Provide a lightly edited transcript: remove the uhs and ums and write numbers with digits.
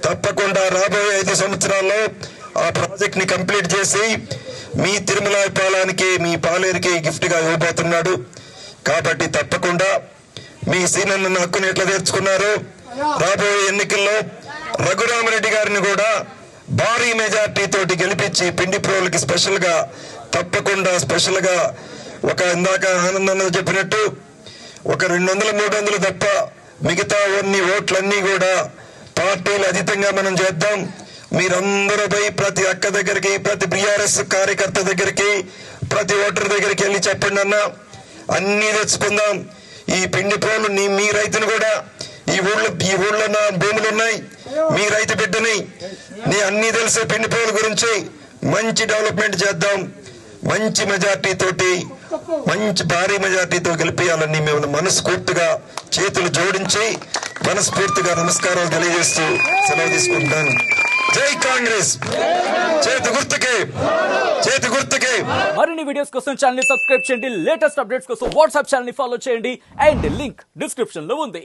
తప్పకుండా రాబోయే 5 సంవత్సరాల్లో ఆ ప్రాజెక్ట్ ని కంప్లీట్ చేసి మీ తిరుమల పాలానికి మీ పాలేరుకి గిఫ్ట్ గా ఇవ్వబోతున్నాడు. కాబట్టి తప్పకుండా మీ సీనన్న హక్కుని ఎట్లా తీర్చుకున్నారు, రాబోయే ఎన్నికల్లో రఘురామరెడ్డి గారిని కూడా భారీ మెజార్టీ తోటి గెలిపించి పిండి ప్రోలకి స్పెషల్ గా తప్పకుండా స్పెషల్ గా ఒక ఇందాక ఆనందన్న చెప్పినట్టు ఒక 200-300 తప్ప మిగతా ఓట్లన్నీ కూడా పార్టీలు అతీతంగా మనం చేద్దాం. మీరందరూ పోయి ప్రతి అక్క దగ్గరికి, ప్రతి బీఆర్ఎస్ కార్యకర్త దగ్గరికి, ప్రతి ఓటర్ దగ్గరికి వెళ్ళి చెప్పండి అన్న, అన్ని తెచ్చుకుందాం. ఈ పిండి ప్రోలు మీ రైతును కూడా ఈ ఊళ్ళో నా భూములు ఉన్నాయి, మీ రైతు బిడ్డని నీ అన్ని తెలిసే పిండి ప్రోల గురించి మంచి డెవలప్మెంట్ చేద్దాం. మంచి మెజార్టీ తోటి మంచి భారీ మెజార్టీతో గెలిపించాలని మేము మనస్ఫూర్తిగా చేతులు జోడించి మనస్ఫూర్తిగా నమస్కారాలు తెలియజేస్తూ సెలవు తీసుకుంటాను. జై కాంగ్రెస్, చేతి గుర్తుకే, చేతి గుర్తుకే. మరిన్ని వీడియోస్ కోసం ఛానల్ ని సబ్స్క్రైబ్ చేయండి. లేటెస్ట్ అప్డేట్స్ కోసం వాట్సాప్ ఛానల్ ని ఫాలో చేయండి. అండ్ లింక్ డిస్క్రిప్షన్ లో ఉంది.